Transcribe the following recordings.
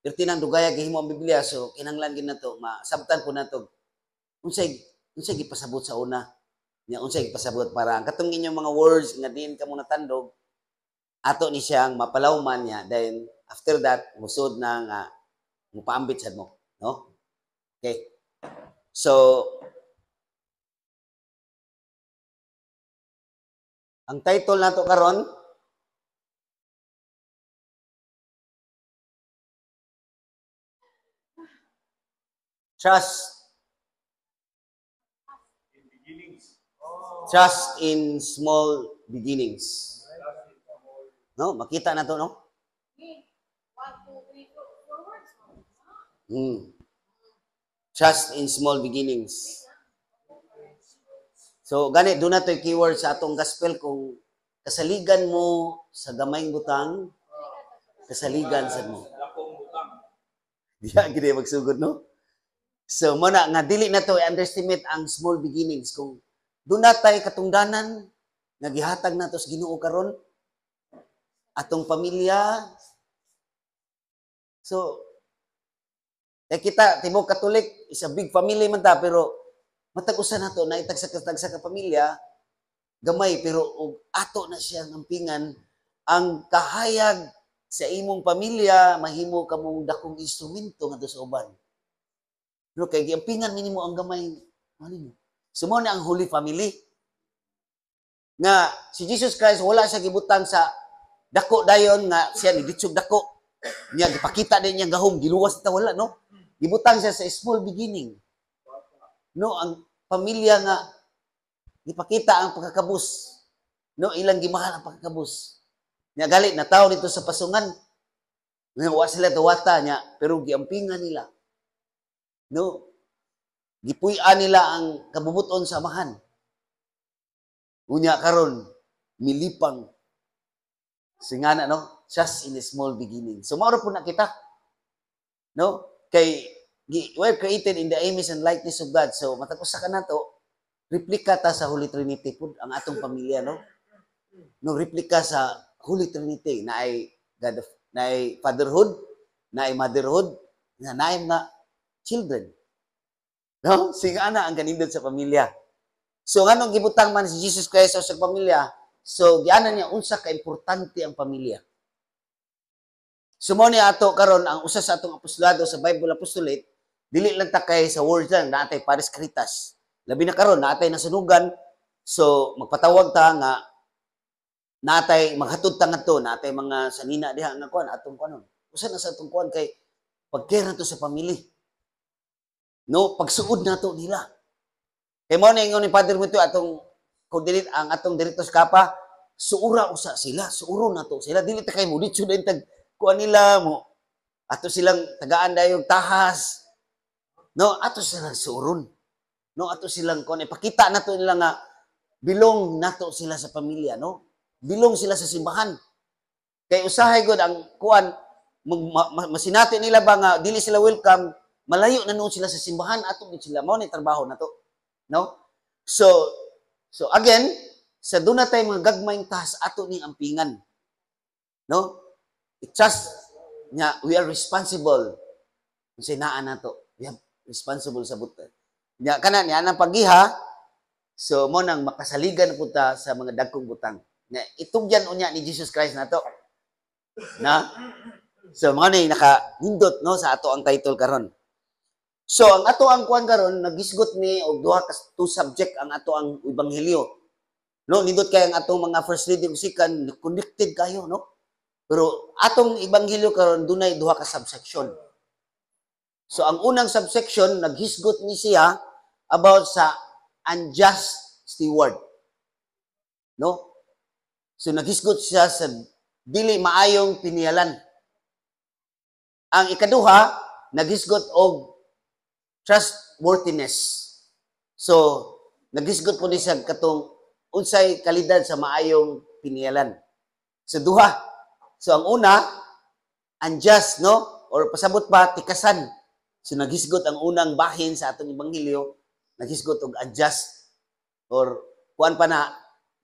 perti nang dugaya gihimo ang Biblia, so kinahanglan gid nato masabtan po nato unsay gipasabot sa una, nya unsay gipasabot para ang katong inyong mga words nga diin ka mo natandog ato ni siyang mapalawman niya, then after that musod na nga mupaambit sad mo, no? Okay. So ang title nato karon Trust. Trust in small beginnings. No, makita na to, no? Trust in small beginnings. So, gani, doon na to yung keyword sa atong gospel kung kasaligan mo sa gamayng butang, kasaligan sa mo. Diya, gini magsugod, no? So, muna, nga dili na to i-underestimate ang small beginnings. Kung doon na tayo katungdanan, nagihatag na to sa Ginoo karon atong pamilya. So, kita, Tibok Katolik, is a big family man ta, pero matag-usa na to, na itagsa ka pamilya, gamay, pero ato na siya ngampingan, ang kahayag sa imong pamilya, mahimo ka mong dakong instrumento nga sa uban. Pero kay giampingan minimo ang gamay, ano mo? Sumo na ang Holy Family. Nga, si Jesus Christ, wala siya gibutang sa dako dayon nga siya ni ditsog dako. Niya gipakita din niya gahom giluwas ta wala, no? Gibutang siya sa small beginning. No, ang pamilya nga gipakita ang pagkakabus. No, ilang gimahal ang pagkakabus. Nya galit na tao dito sa pasungan. Nga wa sila tuwata niya, pero giampingan nila. No, gipuy-an nila ang kabubuton sa amahan. Unya karon milipang singana, no? Just in a small beginning. So mao po na kita. No? Kay we're created in the image and likeness of God. So matag-usa ka nato, replika ta sa Holy Trinity pud ang atong pamilya, no? No, replika sa Holy Trinity na ay God of, na ay fatherhood, na ay motherhood, na ay nga children. No? Singana ang kanindot sa pamilya. So nganong gibutang man si Jesus Christ sa pamilya? So gianan niya unsa ka importante ang pamilya. Sumo ni ato karon ang usa sa atong apostolado sa Bible Apostolate, dili lang ta kay sa words lang natay pares karitas. Labi na karon natay nasunugan, so magpatawag ta nga natay maghatod ta ngadto, natay mga sanina diha nga kuan atong kuanon. Usa na sa atong kuan kay pagkera to sa pamilya. No, pagsuod nato nila. Kay mo na ingon ni Father Muto atong kudilit ang atong direktos kapa, suura usa sila, suuro nato sila, dili ta kay mo ditso din tag kuan nila mo. Ato silang tagaan dayong tahas. No, ato silang suuron. No, ato silang kuan ipakita nato nila nga bilong nato sila sa pamilya, no? Bilong sila sa simbahan. Kay usahay gud ang kuan masinati nila ba nga dili sila welcome, malayo na noon sila sa simbahan, ato gid sila mao ni trabaho nato. No? So again, sa doon na tayo mga gagmayng tahas ato ni ampingan. No? It just nga we are responsible. Kasi naan nato. We are responsible sa buta. Nya kana niya nang pagiha, so mo nang makasaligan po ta sa mga dagkong butang. Nya itugyan unya ni Jesus Christ nato. Na? So mga ni naka-hindot no sa ato ang title karon. So, ang ato ang kuan karon nagisgot ni og duha ka two subject ang ato ang ebanghelyo. No, nindot kay ang atong mga first reading sikan connected kayo, no? Pero atong ebanghelyo karon dunay duha ka subsection. So, ang unang subsection naghisgot ni siya about sa unjust steward. No? So, naghisgot siya sa dili maayong pinialan. Ang ikaduha naghisgot og trustworthiness. So, nagisgot po ni siya katong unsay kalidad sa maayong pinialan. So, duha. So, ang una, unjust, no? Or pasabot pa, tikasan. So, nagisgot ang unang bahin sa atong ebanghelyo, nagisgot og unjust. Or, kuan pa na,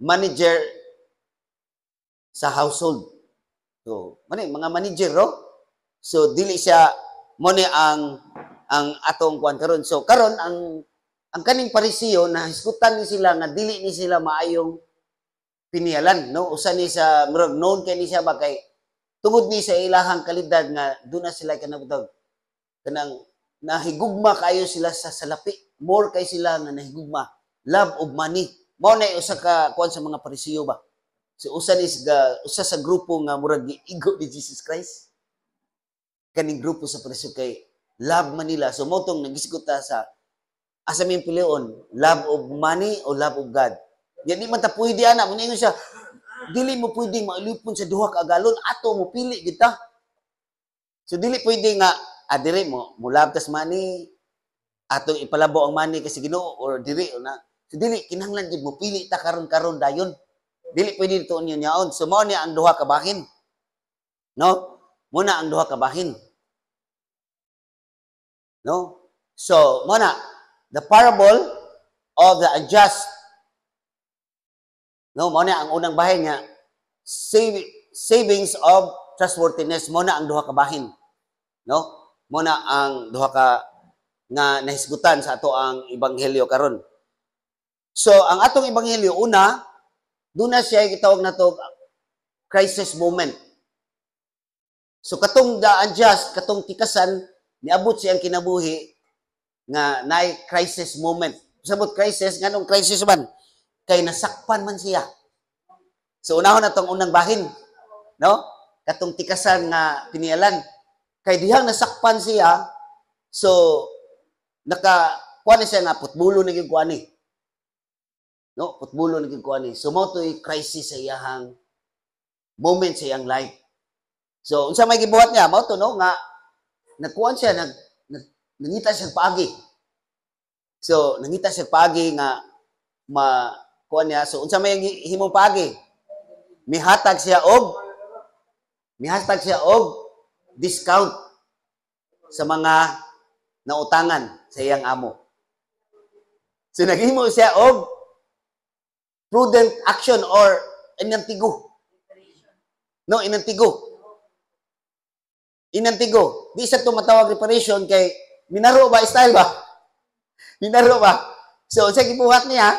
manager sa household. So, mga manager, no? So dili siya mo ni ang atong kuan karon. So karon ang kaning Parisiyo na hisgutan ni sila nga dili ni sila maayong pinialan, no? Usa ni sa murag known kay ni siya ba kay tungod ni sa ilahang kalidad nga doon na sila kanang nahigugma kayo sila sa salapi. More kay sila nga nahigugma. Love of money. Mao na usa ka kuan sa mga Parisiyo ba. So usa sa grupo nga murag giigo ni Jesus Christ. Kaning grupo sa Parisiyo kay love Manila. So mo tong nagisguta sa asa may pilion, love of money o love of God. Yan di man ta pwede ana mo ningon siya. Dili mo pwedeng mailupon sa duha ka agalon ato mo pili kita. So dili pwede nga dire mo love tas money atong ipalabo ang money kasi Ginoo or diri na. So dili kinahanglan gid mo pili ta karon dayon. Dili pwede dito niyo nyaon. So mao ni ang duha ka bahin. No? Muna ang duha ka bahin. No? So muna the parable of the unjust. No, mao na ang unang bahin nga savings of trustworthiness. Mao na ang duha ka bahin. No? Mao na ang duha ka nga nahisgutan sa ato ang ebanghelyo karon. So ang atong ebanghelyo una, doon na siya gitawag nato crisis moment. So katong the unjust, katong tikasan niabot siyang kinabuhi nga naay crisis moment. Sabot crisis nganong crisis man kay nasakpan man siya. So unahon na tong unang bahin, no? Katong tikasan nga pinialan kay dihang nasakpan siya. So kuan siya nga putbulo na gyud kuani. No, putbulo na gyud kuani. So mao toy crisis sa iyahang moment sa iyang life. So unsa may gibuhat niya? Mao to no nga nagkuan siya nangita siya paagi. So nangita siya paagi nga kuan niya. So unsa may himong paagi? Mihatag siya og discount sa mga nautangan sa iyang amo. So naghimo siya og prudent action or inantigo. No, inantigo. Di sa ito matawag reparation kay minaro ba style ba? Minaro ba? So sa gibuhat niya,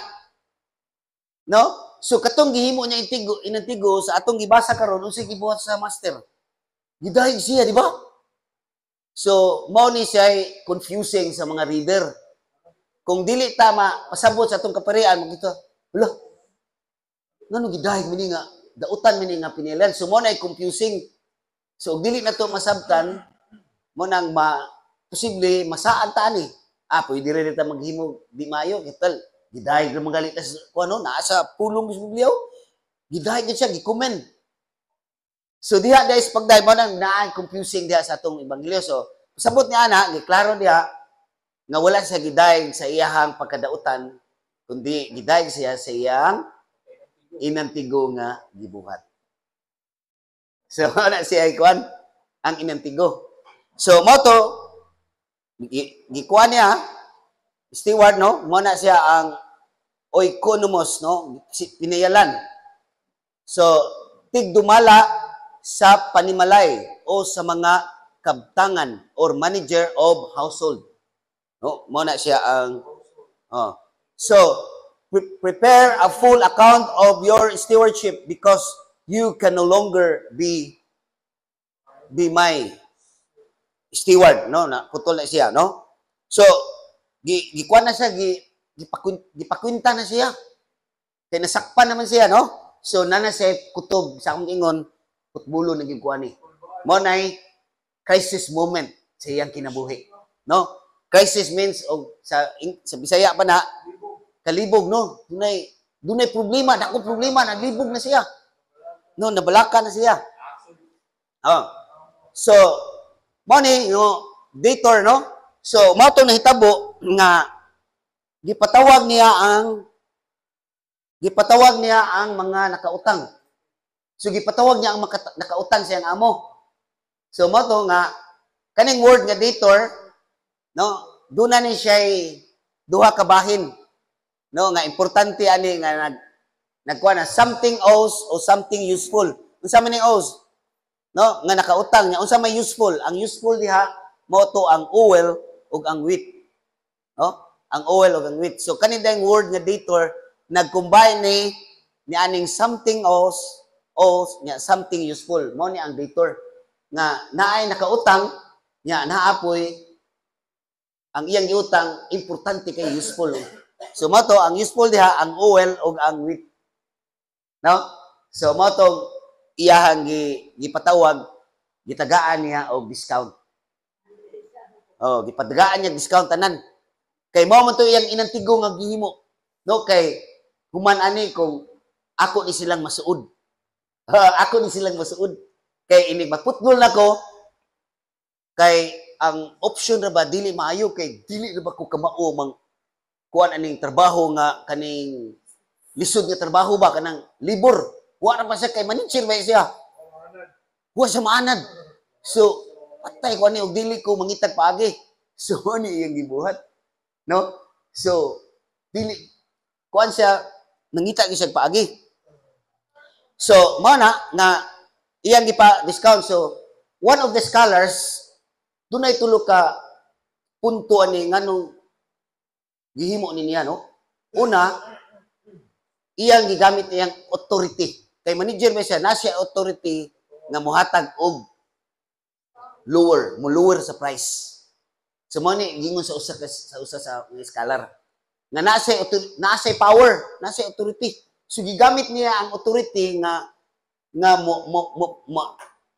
no? So katong gihimo niya inantigo sa atong gibasa karon unsa gibuhat sa master. Gidahig siya, di ba? So mao ni siya confusing sa mga reader. Kung dili tama pasabot sa atong kaparian mo gito. Wala. Ngano gidahig mini nga dautan mini nga pinilan. So mao na confusing. So dili na to masabtan mo nang posible masaan ta ani. Pwede rin ta maghimo di mayo kital. Gidahig ra magalit sa kuno naa sa pulong sa Biblia. Gidahig siya gi-comment. So diha guys pagday mo nang naa confusing diha sa atong ebanghelyo. So pasabot niya ana, giklaro diha nga wala siya gidahig sa iyahang pagkadautan kundi gidahig siya sa iyang inantigo nga gibuhat. So ana siya ikuan ang inantigo. So mo to gikuan niya steward no, mo na siya ang oikonomos no, pinayalan. So tigdumala sa panimalay o sa mga kabtangan or manager of household. No, mo na siya ang So prepare a full account of your stewardship because you can no longer be my steward, no? Na putol na siya, no? So gikuan na siya, gipakwinta na siya. Kaya nasakpan naman siya, no? So nana siya kutob sa akong ingon putbulo na gikuan ni. Mo nay crisis moment sa iyang kinabuhi, no? Crisis means sa Bisaya pa na kalibog, no? Dunay problema, dako problema, naglibog na siya. No, nabalaka na siya. So money, no, dator, no? So mao to nahitabo nga gipatawag niya ang mga nakautang. So gipatawag niya ang nakautang sa iyang amo. So mao to nga kaning word nga dator, no, doon na ni siya duha ka bahin. No, nga importante ani nga nagkuha na something owes o something useful. Unsa man ning owes? no, nga nakautang niya unsa may useful. Ang useful diha mo to ang oil ug ang wheat, no? Ang oil ug ang wheat. So kanina yung word nga dator nag-combine ni aning something else nya something useful. Mao ni ang dator nga naay nakautang nya naapoy ang iyang giutang importante kay useful. So mo to ang useful diha ang oil ug ang wheat. No? So mo to iyahang gipatawag gitagaan niya og discount. Oh, gipadagaan niya discount tanan. Kay mao man to iyang inantigo nga gihimo. No kay human ani kung ako ni silang masuod. Ako ni silang masuod. Kay inig magputbol nako kay ang option ra ba dili maayo kay dili ra ba ko kamao mang kuan aning trabaho nga kaning lisod nga trabaho ba kanang libur. Wa ra pa siya kay manager ba siya. Wa siya maanad. So patay ko ani og dili ko mangitag paagi. So ani iyang gibuhat. No? So dili kuan siya nangita gyud siya paagi. So mao na nga iyang gipa-discount. So one of the scholars dunay tulo ka punto ani nganong gihimo ni niya, no? Una, iyang gigamit iyang authority. Kay manager ba siya, na siya authority nga mohatag og lower sa price. So mo ni gingon sa usa sa mga scholar nga nasa power, nasa authority. So gigamit niya ang authority nga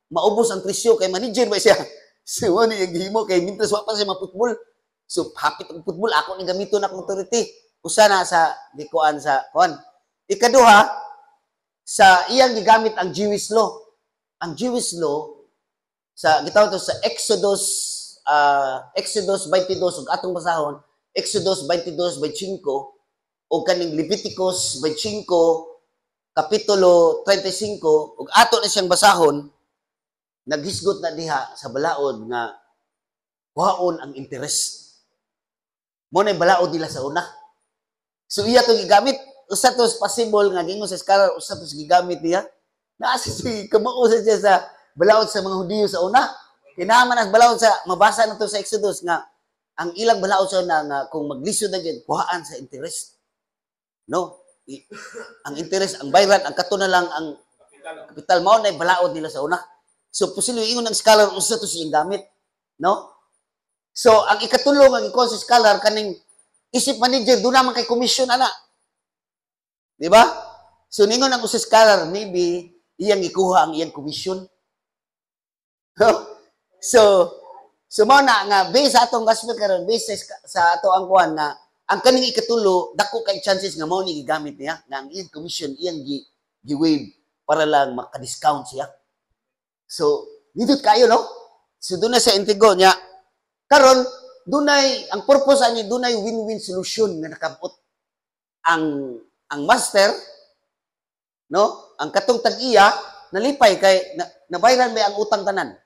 maubos ang presyo kay manager ba siya. So mo ni gihimo kay mintas wa pa siya maputbol. So hapit ang football ako ni gamiton akong authority. Usa na sa gikuan sa kuan. Ikaduha sa iyang gigamit ang Jewish law. Ang Jewish law sa gitawag to sa Exodus 22 ug atong basahon Exodus 22:25 ug kaning Leviticus 25 kapitulo 35 ug ato na siyang basahon naghisgot na diha sa balaod nga kuhaon ang interest. Mo na balaod nila sa una. So iya to gigamit usa to possible nga gingon sa scholar usa to gigamit niya. Naasa si kamao sa siya sa balaod sa mga Hudiyo sa una. Kinahanglan as balaod sa mabasa na to sa Exodus nga ang ilang balaod sa una nga kung maglisod na gyud kuhaan sa interest. No? Ang interest, ang bayran, ang kato na lang ang kapital mao na balaod nila sa una. So posible ingon ng scholar usa to siyang gamit, no? So ang ikatulo nga gikuan sa scholar kaning isip manager do naman kay commission ana. Di ba? So ningon ang usa scholar maybe iyang ikuha ang iyang commission. So mao na nga based sa atong gospel karon based sa ato ang kuan nga ang kaning ikatulo dako kay chances nga mao ni gigamit niya nga ang iyang commission iyang gi-waive para lang maka-discount siya. So nindot kayo no? So doon na sa intigo niya karon dunay ang purpose ani dunay win-win solution nga nakabot ang master no ang katong tag-iya nalipay kay nabayran may ang utang tanan.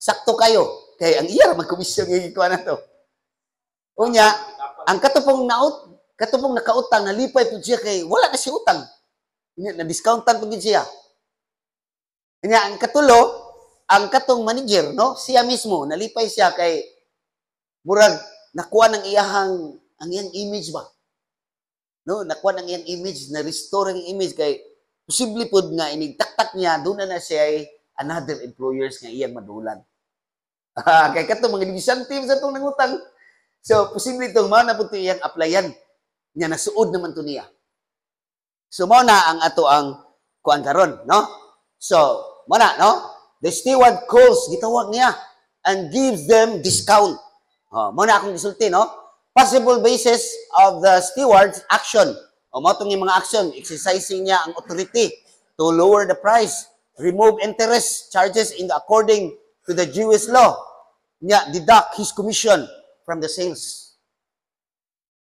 Sakto kayo kay ang iya magkomisyon nga kuan na to. Unya, ang katupong nakautang nalipay pud siya kay wala na siya utang. Na discountan pud siya. Unya, ang katulo, ang katong manager, no, siya mismo nalipay siya kay murag nakuha ng ang iyang image ba. No, nakuha ng iyang image, na restore ang image kay posible pud nga inigtaktak niya doon na siya ay another employers nga iyang madulan. Kay katong mga division sa itong nangutang. So, posible itong mao na po iyang applyan niya nasuod naman to niya. So, mao na ang ato ang kuan karon, no? So, mao na, no? The steward calls, gitawag niya, and gives them discount. Mao na akong gisulti, no? Possible basis of the steward's action. Mao itong mga action, exercising niya ang authority to lower the price, remove interest charges according to the Jewish law, niya deduct his commission from the sales.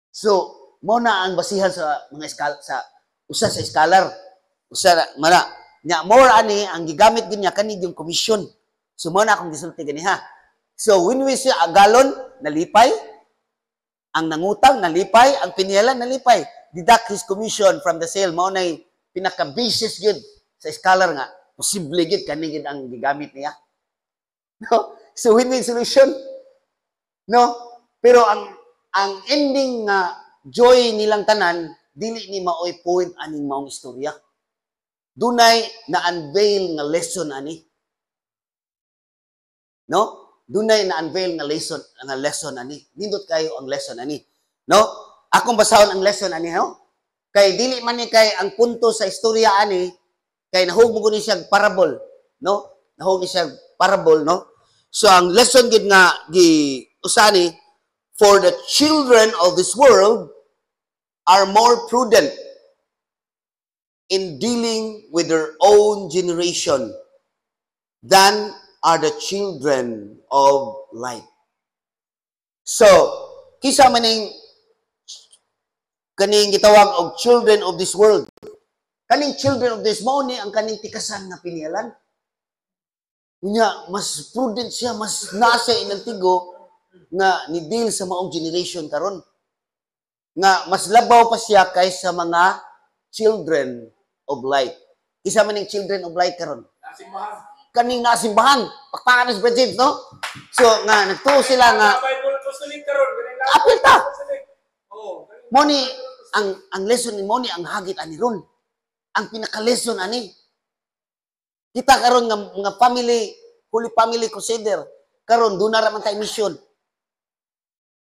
So, mo na ang basihan sa mga usa sa scholar. Usa mana nya more ani ang gigamit gid niya kani yung commission. So mo na akong gisulti ganiha. So when we say agalon nalipay, ang nangutang nalipay, ang pinialan nalipay, deduct his commission from the sale. Mao nay pinaka basis gyud sa scholar nga posible gid kani gid ang gigamit niya. No? So win-win solution. No? Pero ang ending nga joy nilang tanan dili ni maoy point aning maong istorya. Dunay na-unveil nga lesson ani. No? Dunay na-unveil nga lesson ani. Nindot kayo ang lesson ani. No? Akong basahon ang lesson ani, no? Kay dili man ni kay ang punto sa istorya ani kay nahugmo ni siya parable, no? Nahugmo siya parable, no? So ang lesson gid nga usani, for the children of this world are more prudent in dealing with their own generation than are the children of light. So, kisa maning kaning gitawag og children of this world. Kaning children of this mao ni ang kaning tikasan nga pinialan. Unya mas prudent siya, mas nasa inantigo nga ni deal sa maong generation karon. Nga mas labaw pa siya kaysa mga children of light. Isa man ning children of light karon. Nasimbahan. Kaning nasimbahan, pakpakan sa James, no? So nga nagtuo sila nga Bible apostolic karon, apil ta. Oh, Mo ni ang lesson ni mo ni ang hagit ani ron. Ang pinaka-lesson ani. Kita karon nga family, Holy Family Crusader, karon do na ra man tay mission.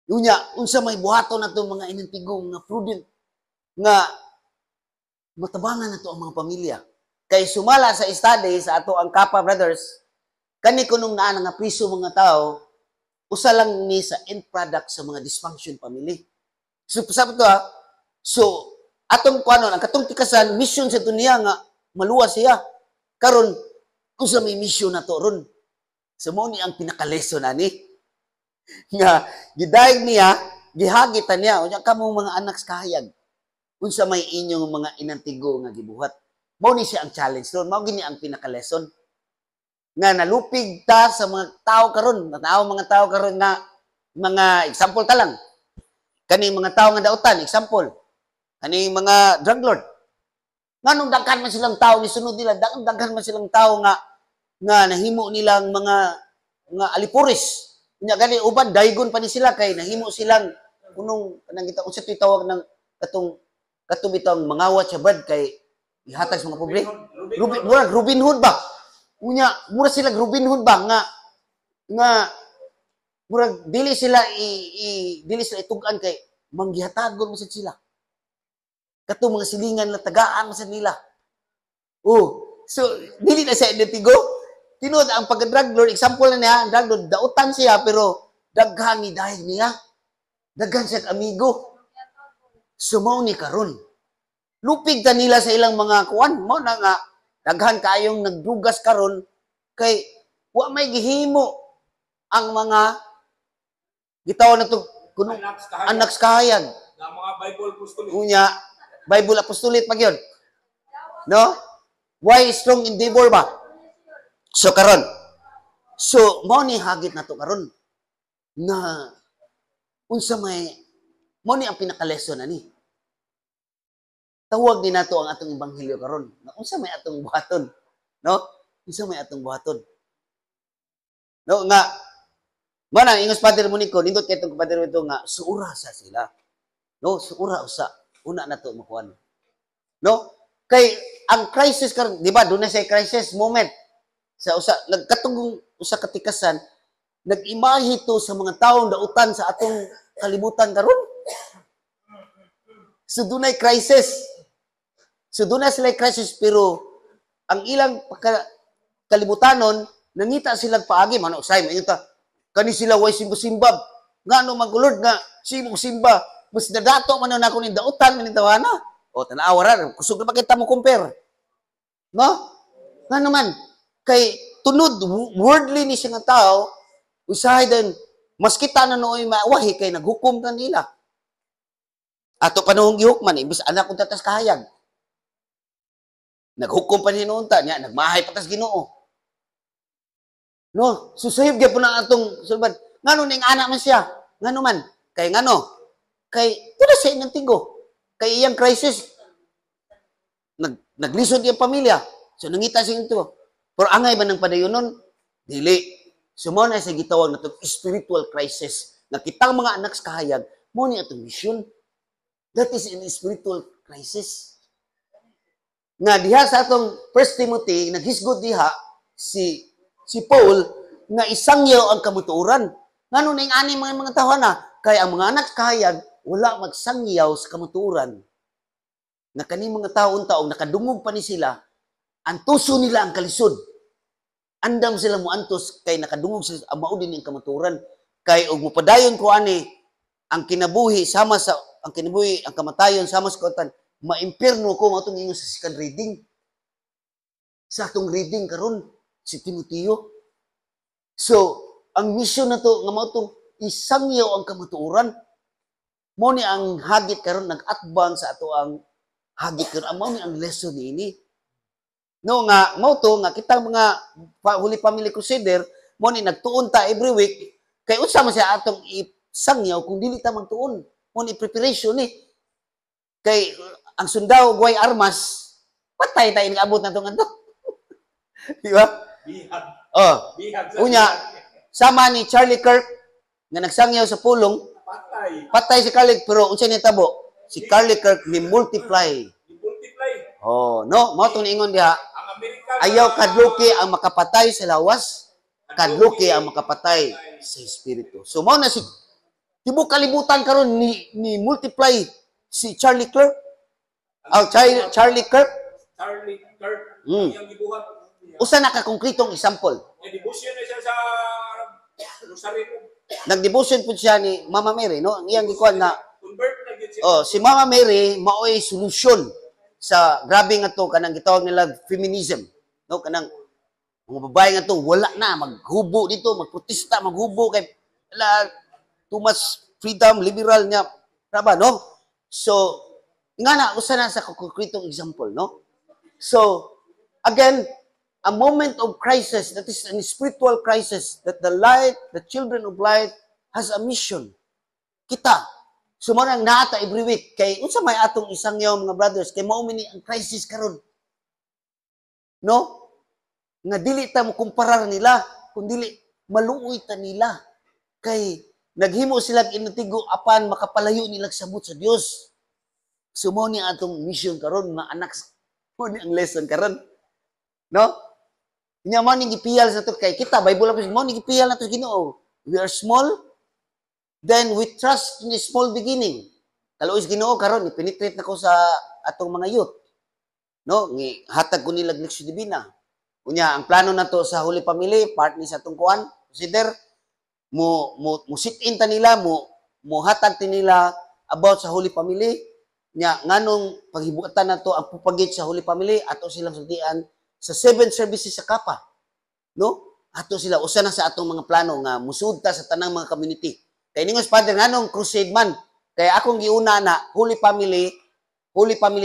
Unya, unsa may buhaton nato mga inantigong nga prudent nga matabangan nato ang mga pamilya. Kay sumala sa study sa ato ang Kappa Brothers, kani kunong naa nga priso mga tao, usa lang ni sa end product sa mga dysfunction family. So sabi to so atong kuanon ang katong tikasan mission sa dunia nga maluwas siya. Karon usa may mission na to ron. So mo ni ang pinaka-lesson ani nga gidaig niya, gihagitan niya unya kamo mga anak sa kahayag. Unsa may inyong mga inantigo nga gibuhat. Mao ni siya ang challenge ron. Mao gini ang pinaka-lesson. Nga nalupig ta sa mga tao karon, mga tao karon nga mga example ta lang. Kaning mga tao nga dautan, example. Kaning mga drug lord. Nganong daghan man silang tao ni sunod nila, daghan man silang tao nga nahimo nilang mga alipuris. Nya gani uban daygon pa ni sila kay nahimo silang kunong kanang kita unsa tawag ng katong bitong mangawat sa brad kay ihatag sa mga pobre. Robin Hood ba? Unya mura sila Robin Hood ba nga murag dili sila itugan kay manggihatagon mo sila. Katong mga silingan na tagaan sa nila. Oh, so dili na sa identigo. Tinod ang pagka-drug lord, example na niya, ang drug lord, dautan siya, pero daghan ni dahil niya. Daghan siya amigo. Sumaw ni karon. Lupig ta nila sa ilang mga kuan. Mo na nga, daghan kayong nagdugas karon kay wa may gihimo ang mga gitaw na to kuno anak sa kahayag. Nga mga Bible apostolic. Unya, Bible apostolate pag yun. No? Why strong endeavor ba? So karon. So mao ni hagit nato karon na unsa may mao ni ang pinaka-lesson ani. Tawag din nato ang atong ebanghelyo karon. Na unsa may atong buhaton, no? Unsa may atong buhaton. No nga mo nang ingos Padre Monico, nindot kay itong Padre Monico nga suura sa sila. No, suura usa. Una nato makuan. No? Kay ang crisis karon, di ba? Doon na sa crisis moment. Sa usa nagkatugong usa katikasan, nag-imahe to sa mga taong dautan sa atong kalibutan karon. So dunay crisis. So dunay sila crisis pero ang ilang kalibutanon nangita sila paagi man usay mayuta. Kani sila way simba-simba. Ngano man kulod nga simba mas dadato man na ako ni dautan man tawana. O tanawa ra kusog na makita mo compare. No? Ngano man kay tunod worldly ni siya nga tao usahay din mas kita na nooy maawahi kay naghukom kanila. Ato panahong gihukman imbis anak kung tatas kahayag. Naghukom pa ni noon ta nya nagmahay patas Ginoo. No, susayib gyud po na atong sulbad. Ngano ning anak man siya? Ngano man? Kay ngano? Kay tuda sa inyong tigo. Kay iyang crisis naglisod iyang pamilya. So nangita siya ito. Pero angay ba ng padayonon? Dili. So mo na sa gitawag na itong spiritual crisis. Na kitang mga anak sa kahayag, mo ni atong mission. That is in spiritual crisis. Nga diha sa atong 1 Timothy, naghisgod diha si Paul nga isangyaw ang kamuturan. Ngano ning ani mga tawana kay ang mga anak sa kahayag wala magsangyaw sa kamuturan. Nga kani mga taon-taong nakadungog pa ni sila, antuso nila ang kalisod. Andam sila mo antos kay nakadungog sila ang mao din ang kamuturan. Kay og mupadayon ko ani ang kinabuhi sama sa ang kinabuhi ang kamatayon sama sa kautan, maimpierno ko mao tong ingon sa second reading. Sa atong reading karon si Timoteo. So, ang mission na to nga mao tong isangyaw ang kamatuoran. Mo ni ang hagit karon nag-atbang sa ato ang hagit karon. Mao ni ang lesson niini. No nga mao to nga kitang mga Holy Family Crusader mo ni nagtuon ta every week kay unsa man siya atong isangyaw kung dili ta magtuon. Mo ni preparation ni kay ang sundao guay armas patay ta inabot na tong adto. Di ba? Bihag. Oh. Bihag. Unya, sama ni Charlie Kirk nga nagsangyaw sa pulong, Patay. patay si Charlie pero unsa ni tabo? Si Charlie Kirk ni multiply. I-multiply. Oh, no, mao tong ingon diha. Ang Amerika. Ayaw kadluki ang makapatay sa lawas, kadluki ang makapatay sa espiritu. So mao na si tibok kalibutan karon ni multiply si Charlie Kirk. Charlie Kirk. Charlie Kirk. Mm. Ang gibuhat. Usa na ka konkretong example. Debosyon na siya sa Rosarino. Nagdevotion po siya ni Mama Mary, no? Ang iyang gikuan na Convert na gyud siya. oh, si Mama Mary mao'y solusyon sa grabe nga to kanang gitawag nila feminism, no? Kanang mga babae nga to wala na maghubo dito, magprotesta, maghubo kay too much freedom, liberal niya, ba, no? So, nga na usa na sa konkretong example, no? So, again, a moment of crisis, that is a spiritual crisis, that the light, the children of light, has a mission. Kita, sumarang naata every week, kay unsa may atong isang yaw mga brothers, kay maumini ang crisis karon. No? Nga dili ta mo kumparar nila, kundi maluoy ta nila. Kay naghimo sila inutigo apan makapalayo nila sabot sa Dios. Sumo ni atong mission karon mga anak, mo ni ang lesson karon. No? Nya man ning gipiyal sa to kay kita Bible pa mo ning gipiyal na to Ginoo. We are small, then we trust in the small beginning. Kaluoy Ginoo karon ipenetrate nako sa atong mga youth. No, ngi hatag ko nila leksyon divina. Unya ang plano nato sa Holy Family, part ni sa atong kuan, consider mo sit in ta nila mo hatag ti nila about sa Holy Family. Nya nganong paghibuatan nato ang pupagit sa Holy Family ato silang sultian sa 7 services sa Kapa. No? Ato sila usa na sa atong mga plano nga musud ta sa tanang mga community. Kay ningos Father nganong crusade man. Kay akong giuna na Holy Family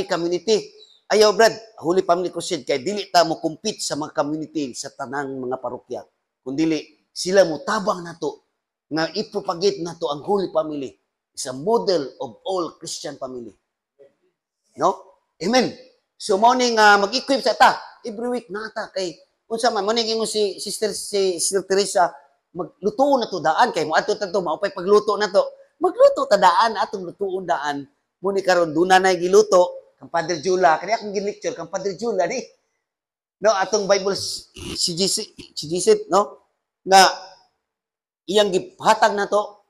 community. Ayaw brad, Holy Family Crusade kay dili ta mo compete sa mga community sa tanang mga parokya. Kundi sila mo tabang nato nga ipropagate nato ang Holy Family is a model of all Christian family. No? Amen. So mo ning mag-equip sa ta every week nata kay unsa man mo ning ingon si Sister Teresa magluto na to daan kay mo adto ta to maupay pagluto na to. Magluto ta daan atong lutuon daan. Mo ni karon dunay giluto kang Padre Jula kani akong gi-lecture kang Padre Jula ni. No atong Bible si Jesus no nga iyang gihatag na to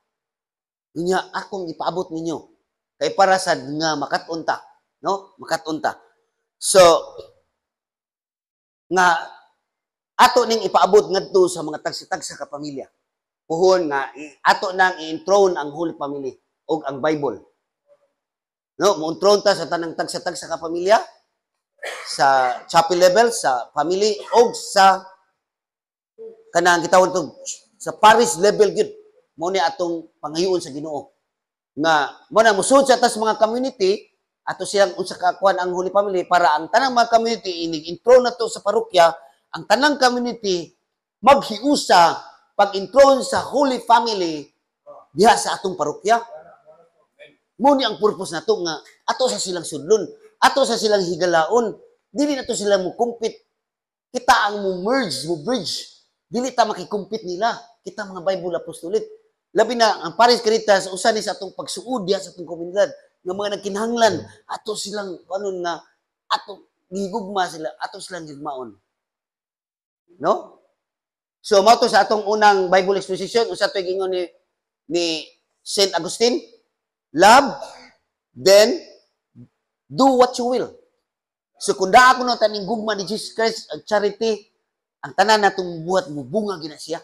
niya akong ipaabot ninyo kay para sa nga makatunta no makatunta. So nga ato ning ipaabot ngadto sa mga tagsa-tagsa ka pamilya. Puhon nga ato nang i-enthrone ang Holy Family og ang Bible. No, mo-enthrone ta sa tanang tagsa-tagsa ka pamilya sa chapel level, sa family og sa kanang gitawon to sa parish level gyud. Mo ni atong pangayoon sa Ginoo. Nga mo na musud sa tas mga community ato silang unsa ka kuan ang Holy Family para ang tanang mga community ini-intro na to sa parokya, ang tanang community maghiusa pag-intro sa Holy Family diha sa atong parokya. Mo ni ang purpose nato nga ato sa silang sudlon, ato sa silang higalaon, dili nato sila mo compete Kita ang mo merge, mo bridge. Dili ta makikumpit nila. Kita mga Bible apostolate. Labi na ang Paris Caritas usa ni sa atong pagsuod diha sa atong komunidad nga mga nagkinahanglan ato silang kanon nga ato gigugma sila, ato silang gigmaon. No? So mao to sa atong unang Bible exposition usa to gingon ni Saint Augustine, love, then do what you will. So kung daa ko na taning gugma ni Jesus Christ ang charity, ang tanan natong buhat mo bunga gina siya.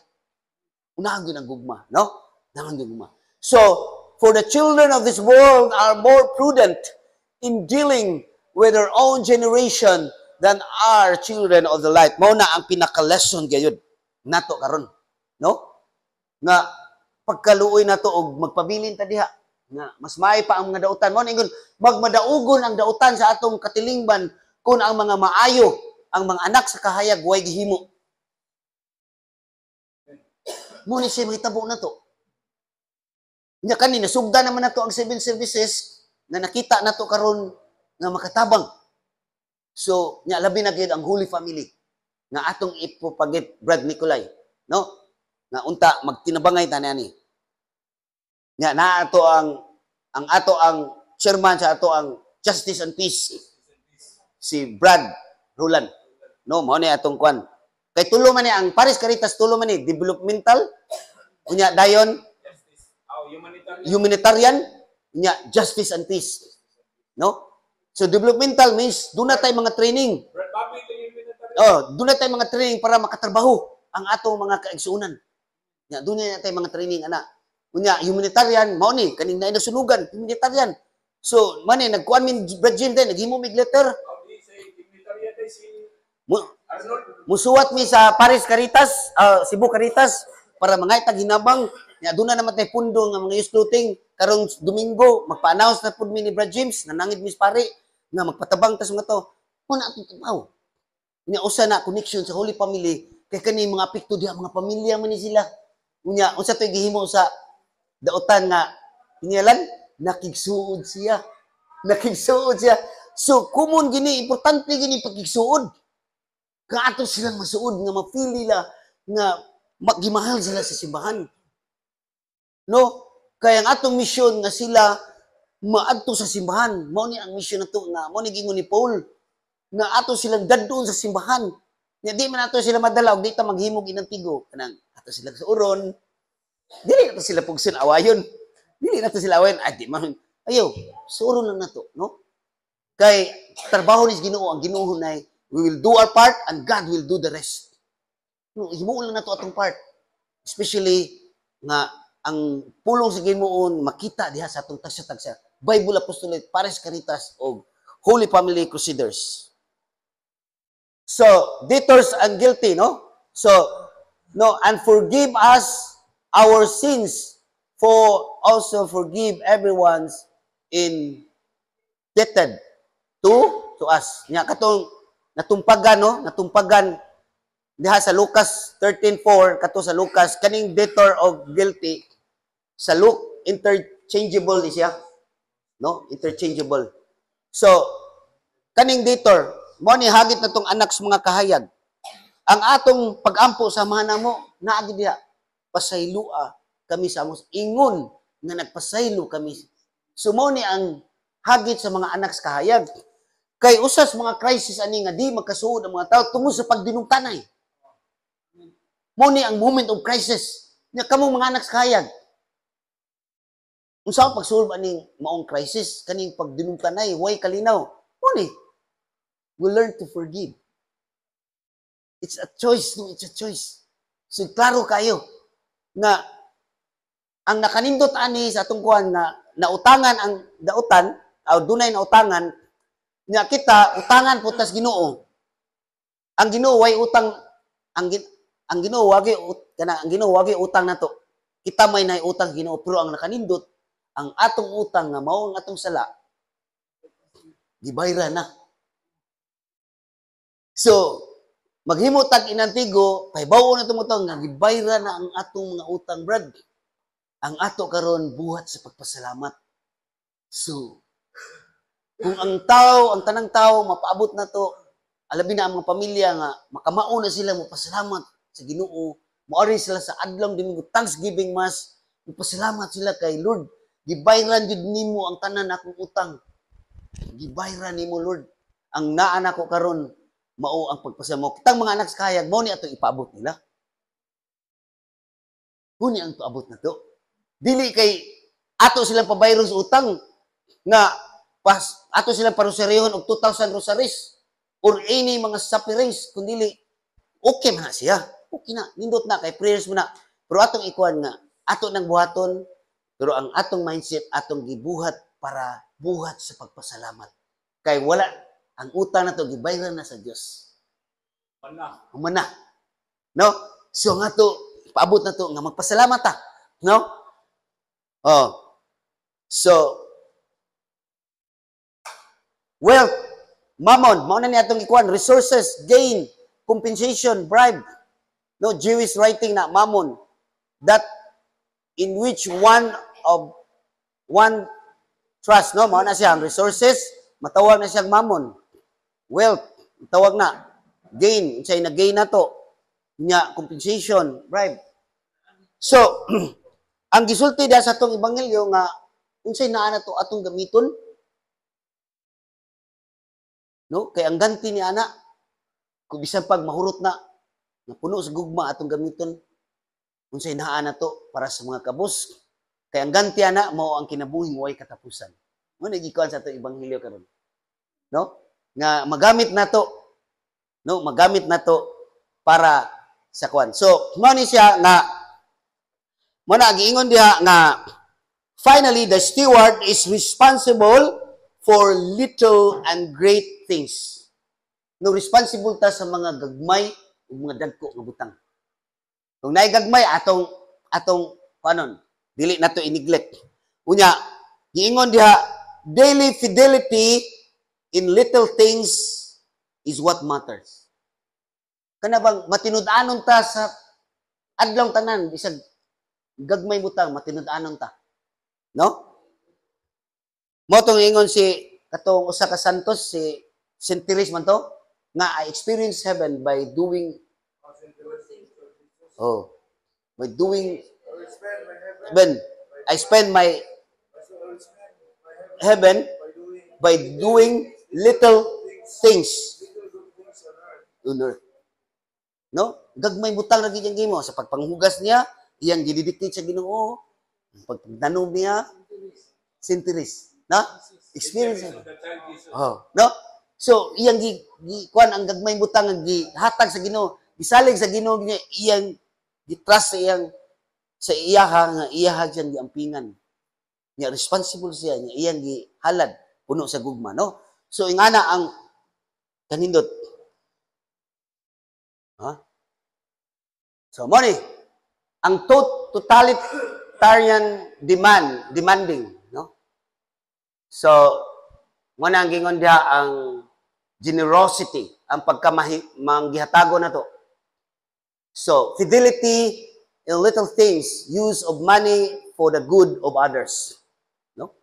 Unahan gyud ang gugma, no? Unahan gyud gugma. So for the children of this world are more prudent in dealing with their own generation than are children of the light. Mao na ang pinaka-lesson gayud nato karon, no? Nga pagkaluoy nato og magpabilin ta diha nga mas maay pa ang mga dautan. Mao ingon magmadaugon ang dautan sa atong katilingban kung ang mga maayo, ang mga anak sa kahayag way gihimo. Mo ni siya mahitabo na to. Nya kanina sugda naman nato ang 7 services na nakita nato karon nga makatabang. So, nya labi na gyud ang Holy Family nga atong ipropagate Brad Nicolay, no? Nga unta magtinabangay ta niani. Nya na ato ang ato ang chairman sa ato ang Justice and Peace si Brad Roland. No, mao ni atong kwan. Kay tulo man ni ang Paris Caritas tulo man ni developmental unya dayon humanitarian unya justice and peace. No? So developmental means doon na tayo mga training. Doon na tayo mga training para makatrabaho ang atong mga kaigsuunan. Nya doon na tayo mga training ana. Unya humanitarian mao ni kaning naay nasunugan humanitarian. So man ni nagkuan min Brad Jim din naghimo mig letter. Musuwat mi sa Paris Caritas, Cebu Caritas para mangaytag hinabang. Nya doon na naman tayo pundo nga mga youth clothing karong Domingo magpa-announce na pud mi ni Brad James nanangid mis pare nga magpatabang ta sa mga to. Muna atong trabaho. Nya usa na connection sa Holy Family kay kani mga apekto diha mga pamilya man ni sila. Unya unsa toy gihimo sa dautan nga inialan nakigsuod siya. Nakigsuod siya. So common gini importante gini pagkigsuod. Kaato silang masuod nga mapili la nga magimahal sila sa simbahan. No? Kaya ang atong misyon nga sila maadto sa simbahan. Mao ni ang misyon nato nga mao ni gingon ni Paul nga ato silang dadon sa simbahan. Nya di man ato sila madala og di ta maghimog inantigo kanang ato sila sa uron. Dili nato sila pugson awayon. Dili nato sila awayon ay di man ayo sa uron lang nato, no? Kay trabaho ni Ginoo ang Ginoo nay we will do our part and God will do the rest. No, himuon lang nato atong part. Especially nga ang pulong sa Ginoo makita diha sa atong tagsa-tagsa. Bible Apostolate, Paris Caritas o Holy Family Crusaders. So, debtors and guilty, no? So, no, and forgive us our sins for also forgive everyone's indebted to us. Nya katong natumpagan, no? Natumpagan diha sa Lucas 13:4 kato sa Lucas kaning debtor of guilty sa Luke interchangeable ni siya, no? Interchangeable. So kaning debtor mo ni hagit natong anak sa mga kahayag. Ang atong pag-ampo sa manamo naagi diha pasaylua kami sa amos ingon nga nagpasaylo kami. So mo ni ang hagit sa mga anak sa kahayag. Kay usas mga crisis ani nga di magkasuod ang mga tao tungod sa pagdinungtanay. Mo ni ang moment of crisis. Nya kamong mga anak sa kahayag. Unsa ang pagsulba ning maong crisis kaning pagdinungtanay way kalinaw. Mo ni we learn to forgive. It's a choice, no? It's a choice. So klaro kayo nga ang nakanindot ani sa atong kuan nga nautangan ang dautan o dunay nautangan nya kita utangan putas Ginoo. Ang Ginoo way utang ang Ginoo wagi kana ang Ginoo wagi utang nato. Kita may nay utang Ginoo pero ang nakanindot ang atong utang nga mao ang atong sala gibayra na. So maghimo tag inantigo kay bawo na tumutong nga gibayra na ang atong mga utang brad. Ang ato karon buhat sa pagpasalamat. So kung ang tanang tao mapaabot na to alabi na ang mga pamilya nga makamao na sila mapasalamat sa Ginoo. Moari sila sa adlaw Domingo Thanksgiving Mass, mapasalamat sila kay Lord. Gibayran jud nimo ang tanan akong utang. Gibayran nimo Lord. Ang naa nako karon mao ang pagpasalamat. Kitang mga anak sa kayag mao ni ato ipaabot nila. Huni ang tuabot na to. Dili kay ato silang pabayron sa utang nga ato silang parusaryhon og 2,000 rosaries or any mga sapirings kundi okay man na siya. Okay na, nindot na kay prayers mo na. Pero atong ikuan nga ato nang buhaton, pero ang atong mindset atong gibuhat para buhat sa pagpasalamat. Kay wala ang utang na to gibayran na sa Dios. Humana. No? So nga to paabot na to nga magpasalamat ta. No? Oh. So wealth, mammon, mao na ni atong ikuan, resources, gain, compensation, bribe. No, Jewish writing na mammon, that in which one trust, no, mao na siya ang resources, matawag na siyang mammon. Wealth, matawag na gain, unsay na gain na to, nya compensation, bribe. So, ang gisulti diha sa atong ebanghelyo nga unsay naa na to atong gamiton. No, kay ang ganti ni ana kung bisan pag mahurot na puno sa gugma atong gamiton, unsay naa na to para sa mga kabus. Kay ang ganti ana mao ang kinabuhi way katapusan. Mo nagikuan sa atong ebanghelyo karon. No? Nga magamit na to. No, magamit na to para sa kwan. So, mao ni siya nga mo na giingon diha nga finally the steward is responsible for little and great things. No, responsible ta sa mga gagmay ug mga dagko nga butang. Kung naay gagmay atong kanon, dili nato i-neglect. Unya, giingon diha, daily fidelity in little things is what matters. Kana bang matinud-anon ta sa adlaw tanan bisag gagmay butang matinud-anon ta. No? Mo tong ingon si katong usa ka santos si St. Therese man to nga I experience heaven by doing heaven. I spend my heaven by doing little things on earth. No? Gagmay butang lagi diyang gimo sa pagpanghugas niya, iyang gididictate sa Ginoo, pagtanom niya, St. Therese. Na? Experience. Oh, no? So, iyang kuan ang gagmay butang ang gihatag sa Ginoo, gisalig sa Ginoo niya, iyang gitrust sa iyaha nga iyaha diyan giampingan. Niya responsible siya, niya iyang gihalad puno sa gugma, no? So, ingana ang kanindot. So, mo ni ang totalitarian demanding, no? So, mo na ang gingon diha ang generosity, ang pagkamangihatago na to. So, fidelity in little things, use of money for the good of others. No?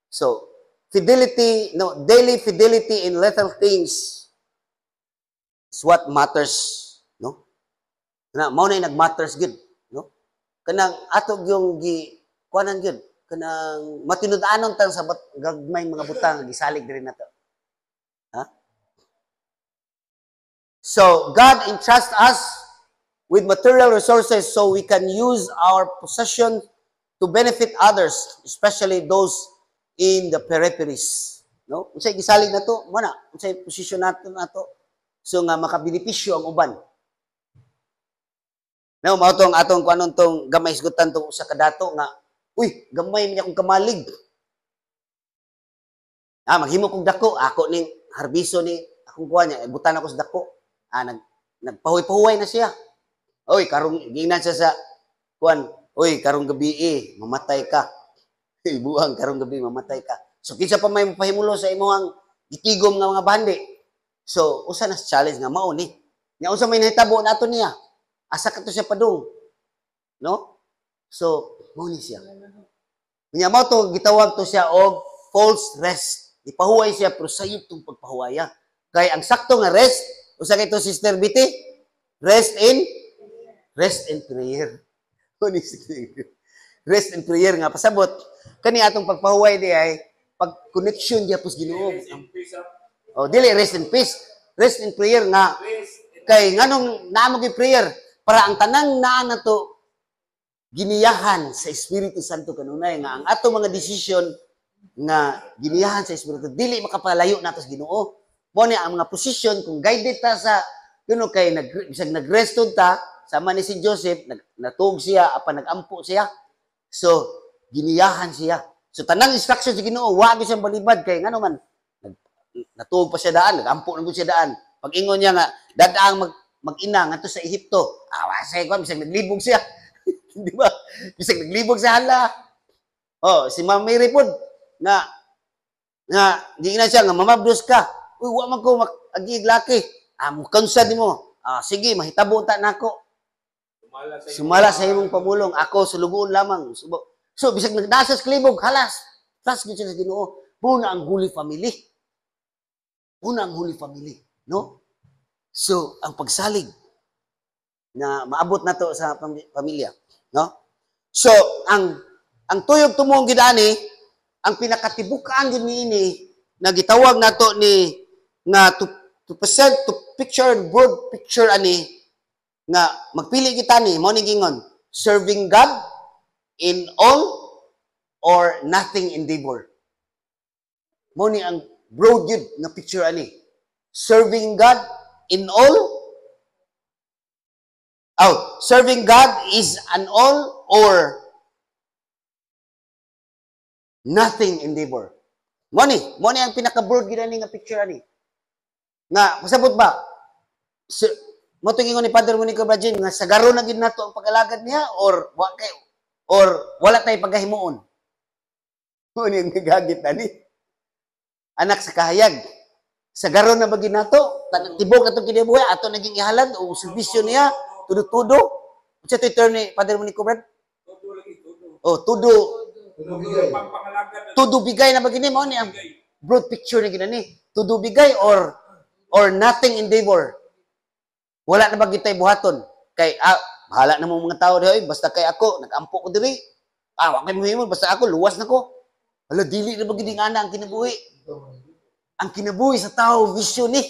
So, fidelity, no, daily fidelity in little things is what matters, no? Kana mao na nag-matters good, no? Kanang atog yung kuanan good, kanang matinud-anon tang sa gagmay mga butang gisalig diri nato. Ha? So, God entrusts us with material resources so we can use our possession to benefit others, especially those in the peripheries. No? Unsay gisalig nato, mo na, unsay posisyon nato so nga makabenepisyo ang uban. No, mao tong atong kuanon tong gamay isgutan tong usa ka dato nga, uy, gamay man akong kamalig. Maghimo kog dako, ako ning harbiso ni akong kuha niya, butan ako sa dako. Nagpahuy-pahuway na siya. Oy, karong giingnan siya sa kuan, oy, karong gabi mamatay ka. Ibuang karong gabi mamatay ka. So kinsa pa may mapahimulo sa imong gitigom nga mga bandi. So usa na challenge nga mao ni. Nya unsa may nahitabo nato niya? Asa ka to siya padung? No? So mao ni siya. Nya mao to gitawag to siya og false rest. Ipahuway siya pero sayop tong pagpahuwaya. Kay ang sakto nga rest, usa kay to Sister Betty, rest in prayer. Rest in prayer nga pasabot. Kani atong pagpahuway di ay pag connection diya pus Ginoo. Rest in peace. Oh, dili rest in peace. Rest in prayer nga kay nganong naamo gi prayer para ang tanang naa nato giniyahan sa Espiritu Santo kanunay nga ang ato mga desisyon nga giniyahan sa Espiritu dili makapalayo nato sa Ginoo. Mo ni ang mga posisyon kung guided ta sa kuno kay bisag nagrestod ta sama ni si Joseph natug siya apan nagampo siya. So giniyahan siya. So tanang instruction sa Ginoo wa gyud siyang balibad kay ngano man natug pa siya daan, nagampo na siya daan. Pag ingon niya nga dadaang mag-ina ngadto sa Ehipto. Wasay ko bisag naglibog siya. Di ba? Bisag naglibog sa hala. Oh, si Ma'am Mary pod nga giingnan siya nga mamabdos ka. Uy, wa man ko agi laki. Mukhang sa mo. Sige, mahitabo ta nako. Sumala sa imong pamulong. Ako sulugoon lamang. So, bisag nagdasas klibog, halas. Trust gyud siya sa Ginoo. Muna ang Holy Family. Muna ang Holy Family, no? So, ang pagsalig na maabot nato sa pamilya, no? So, ang tuyog tumong gid ani, ang pinakatibukan gid niini na gitawag nato ni nga to present to picture broad picture ani nga magpili kita ni mo ning gingon serving God in all or nothing endeavor. Mo ni ang broad yun nga picture ani. Serving God in all. Serving God is an all or nothing endeavor. Mo ni ang pinaka-broad gid ani nga picture ani. Nga pasabot ba? Mo tingin ni Father Monico Brajin nga sagaro na gid nato ang pag-alagad niya or wala tay pagahimuon. Mo ni ang gagagit ani. Anak sa kahayag. Sagaro na ba gid nato? Tibok atong kinabuhi ato naging ihalad o serbisyo niya tudo-tudo. Unsa to term ni Father Monico Brad? Tudo. Tudo bigay na ba gini mo ni ang broad picture ni ginani. Tudo bigay or nothing endeavor. Wala na ba gitay buhaton? Kay bahala na mo mga tao diha, basta kay ako nagampo ko diri. Wa kay muhimo basta ako luwas na ko. Hala dili na ba gid ana ang kinabuhi? Ang kinabuhi sa tao vision ni.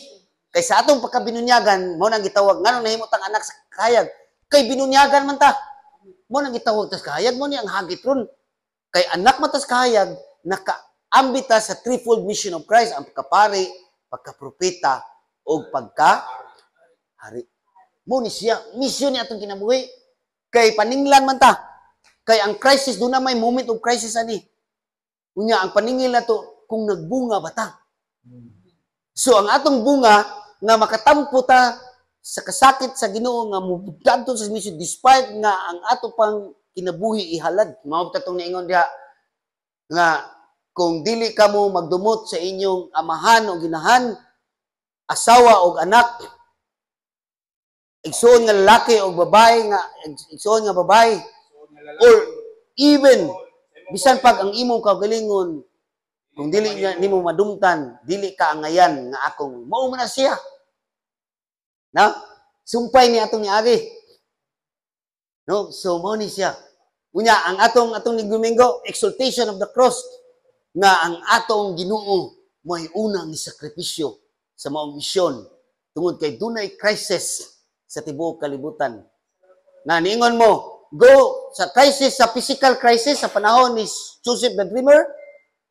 Kay sa atong pagkabinunyagan mo nang gitawag nganong nahimo tang anak sa kahayag. Kay binunyagan man ta. Mo nang gitawag tas kahayag mo ni ang hagit ron. Kay anak matas kahayag nakaambita sa threefold mission of Christ ang pagkapari, pagkapropeta o pagka-hari. Mo ni siya, mission ni atong kinabuhi. Kay paninglan man ta. Kay ang crisis, doon na may moment of crisis ani. Unya, ang paningil na to, kung nagbunga ba ta? So, ang atong bunga, nga makatampo ta sa kasakit sa Ginoo nga mubugdan sa mission, despite nga ang ato pang kinabuhi ihalad. Maubta itong naingon diha, nga kung dili ka mo magdumot sa inyong amahan o ginahan, asawa o anak, igsoon nga lalaki o babae nga igsoon nga babae or even bisan pag ang imong kaugalingon kung dili nimo madumtan dili ka angayan nga akong mao man na siya na sumpay ni atong niagi no so mao ni siya unya ang atong ni Domingo exaltation of the cross nga ang atong Ginoo may unang ni sakripisyo sa maong misyon tungod kay dunay crisis sa tibuok kalibutan. Na niingon mo, go sa crisis, sa physical crisis, sa panahon ni Joseph the Dreamer,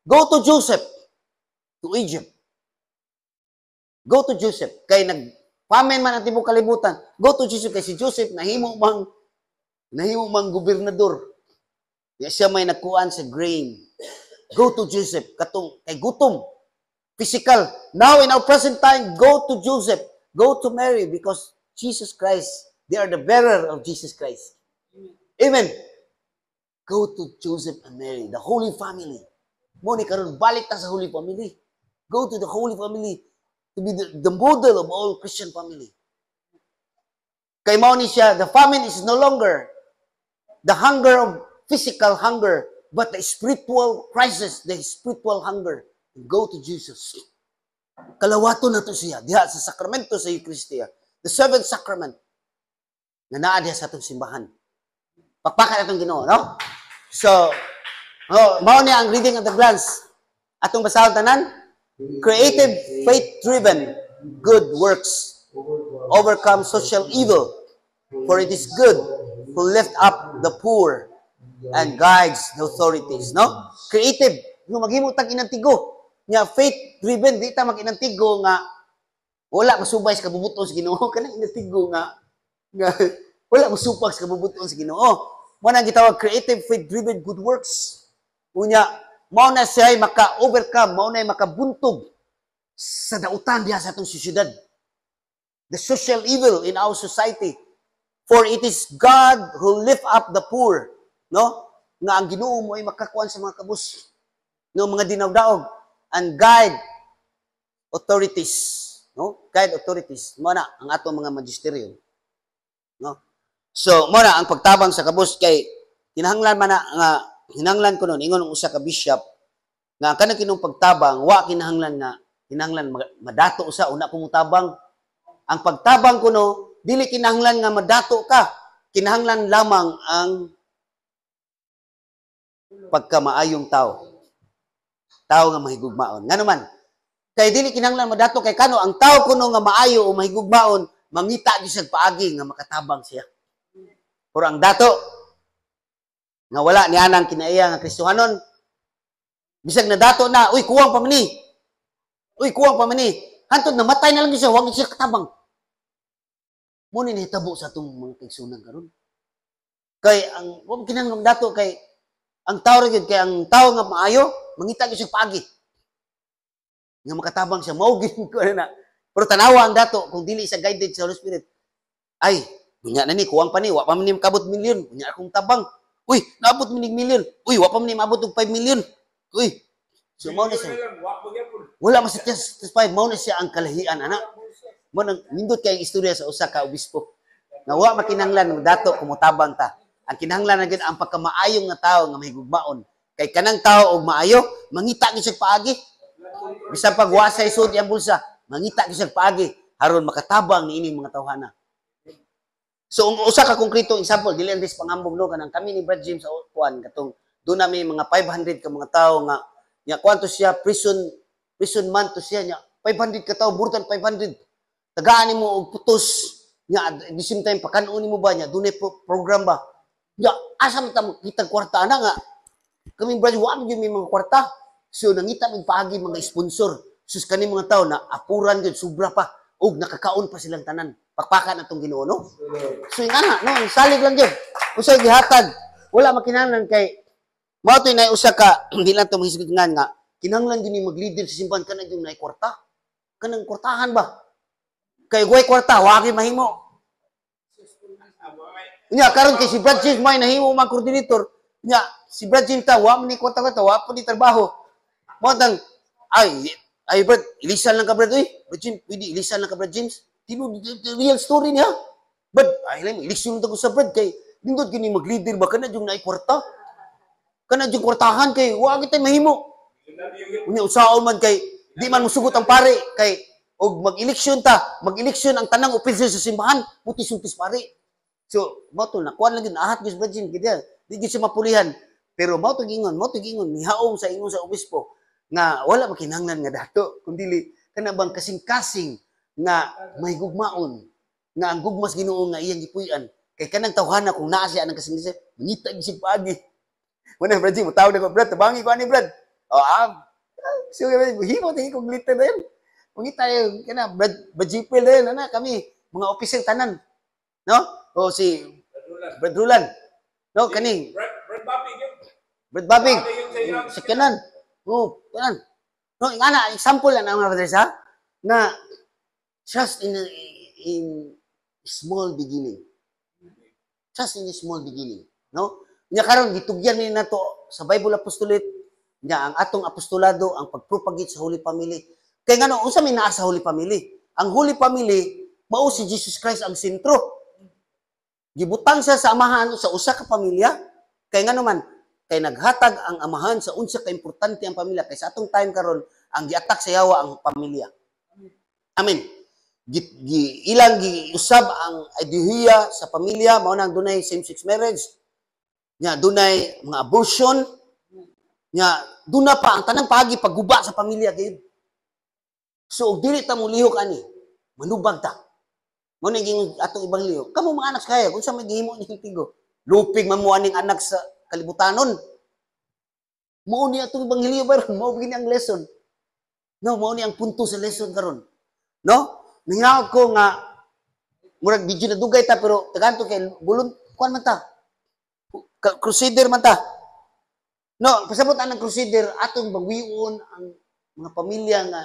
go to Joseph, to Egypt. Go to Joseph. Kay nag-famine man ang tibuok kalibutan, go to Joseph. Kay si Joseph, nahimo mang gobernador. Siya may nakuan sa grain. Go to Joseph. Katong, kay gutom. Physical. Now, in our present time, go to Joseph. Go to Mary because Jesus Christ, they are the bearer of Jesus Christ. Amen. Go to Joseph and Mary, the Holy Family. Moni karon balik ta sa Holy Family. Go to the Holy Family to be the model of all Christian family. Kay mao ni siya, the famine is no longer the hunger of physical hunger, but the spiritual crisis, the spiritual hunger. Go to Jesus. Kalawato na to siya diha sa sakramento sa Eucharistia. The seventh sacrament na naa diha sa atong simbahan. Pakpakan atong Ginoo, no? So, mao ni ang reading of the glance. Atong basahon tanan, creative, faith-driven, good works overcome social evil, for it is good who lift up the poor and guides the authorities, no? Creative, yung maghimo tag inantigo. Nga faith-driven, di ta mag-inantigo nga wala masubay sa kabubuton sa Ginoo. Kanang inantigo nga wala masupag sa kabubuton sa Ginoo. Mo nang gitawag creative, faith-driven, good works. Unya, mao na siya maka-overcome, mao na makabuntog sa dautan diha sa atong sosyedad. The social evil in our society. For it is God who lift up the poor, no? Nga ang Ginoo mo ay makakuan sa mga kabus, no, mga dinawdaog, and guide authorities, no? Guide authorities. Mo na ang atong mga magisterium, no? So, mo na ang pagtabang sa kabus kay kinahanglan man na nga hinanglan ko nun ingon ng usa ka bishop nga kanang kinong pagtabang wa kinahanglan madato usa una kumutabang. Ang pagtabang kuno dili kinahanglan nga madato ka, kinahanglan lamang ang pagkamaayong tao nga mahigugmaon. Ngano man kay dili kinahanglan madato kay kano ang tao kuno nga maayo o mahigugmaon mangita gyud sa paagi nga makatabang siya. Pero ang dato nga wala ni anang kinaiya nga Kristohanon, bisag na dato na, uy, kuwang pa man ni. Uy, kuwang pa man ni. Hantod na matay na lang siya, wag siya katabang. Muna nahitabo sa itong mga kaigsunan karon. Kay, wag kinahanglan dato, kay, ang tao rin, kay ang tao nga maayo, mangita gyud siya pagi. Nga makatabang siya, maugin ko na. Pero tanawa ang dato, kung dili sa guided sa Holy Spirit, ay, unya na ni, kuwang pa ni, wa pa man ni makabot milyon, unya akong tabang. Uy, naabot minig milyon. Uy, wa pa man ni maabot og 5 milyon. Uy. So mao na siya. Wala man siya 5, mao na siya ang kalahian ana. Mo nang nindot kay istorya sa usa ka obispo. Nga wa makinahanglan ng dato kumutabang ta. Ang kinahanglan na gid ang pagkamaayong nga tawo nga mahigugmaon. Kay kanang tawo og maayo, mangita gyud siya paagi. Bisan pag wa sa isud iyang bulsa, mangita gyud siya paagi aron makatabang niining mga tawhana. So, usa ka konkretong example, dili ang pangambog no, kanang kami ni Brad James sa kuan katong doon na may mga 500 ka mga tao nga nya kwanto siya prison man to siya nya 500 ka tao burtan 500. Tagaan nimo og putos nya at the same time pakanon nimo ba nya dunay program ba. Nya asa man ta makita kwarta ana nga kami Brad wa gyud may mga kwarta. So nangita mig paagi mga sponsor. Sus kani mga tao na apuran gyud sobra pa ug nakakaon pa silang tanan. Pakpakan atong Ginoo, no? So yung ana, no, salig lang gyud. Usay gihatag, wala makinahanglan kay mao toy nay usa ka di lang to mahisgot nga kinahanglan gyud ni mag-leader sa simbahan kanang yung nay kwarta. Kanang kwartahan ba? Kay way kwarta, wa gyud mahimo. Nya karon kay si Brad James may nahimo man coordinator. Nya si Brad James ta wa man ni kwarta wa pa ni trabaho. Mo tang ay Brad, ilisan lang ka Brad oy. Brad James, pwede ilisan lang ka Brad James. Tino, real story niya. But, ay lang, eleksyon ko sa Brad kay, nindot gini mag-leader ba, kana yung naikwarta. Kana yung kwartahan kay, wag kita mahimo. Unya, usaon man kay, di man musugot ang pare, kay, og mag-eleksyon ang tanang opisyal sa simbahan, putis-utis pare. So, mato, nakuha lang yun, ahat yun, Brad Jim, kaya, di yun siya mapulihan. Pero, mato gingon, mihaong sa ingon sa obispo, nga, wala makinanglan nga dato, kundili, kana bang kasing-kasing, nga mahigugmaon nga ang gugmas Ginoo nga iyang gipuy-an kay kanang tawhana kung naa siya anang kasing-kasing mangita gisig paagi. Wala Brad, mo tawag na ko Brad, tabangi ko ani Brad. So himo tayo kong liter na yan. Mangita yung kana Brad Jipel na yan, ana kami mga opisyal tanan. No? O si Brad Rulan. No, kaning Brad Babig. Sa kanan. Oh, kanan. No, ingana example lang ang mga sa na just in small beginning. Just in a small beginning. No? Nya karon gitugyan ni nato sa Bible Apostolate nya ang atong apostolado ang pagpropagate sa Holy Family. Kay ngano unsa may naa sa Holy Family? Ang Holy Family mao si Jesus Christ ang sentro. Gibutang siya sa amahan sa usa ka pamilya. Kay ngano man kay naghatag ang amahan sa unsa ka importante ang pamilya kay sa atong time karon ang giatak sa yawa ang pamilya. Amen. Ilang giusab ang ideolohiya sa pamilya, mao nang dunay same-sex marriage, nya dunay mga abortion, nya duna pa ang tanang pagi pagguba sa pamilya gayud. So og dili ta mo lihok ani, manubag ta. Mao ni ging atong ibang lihok. Kamo mga anak sa kaya kung sa may gihimo ni tigo. Lupig man mo aning anak sa kalibutanon. Mao ni atong ibang lihok baron, mao gini ang lesson. No, mao ni ang punto sa lesson karon. No? Nangyaw ko nga murag video na dugay ta pero taganto kay bulon kuan man ta. Crusader man ta. No, pasabot ang crusader atong bagwion ang mga pamilya nga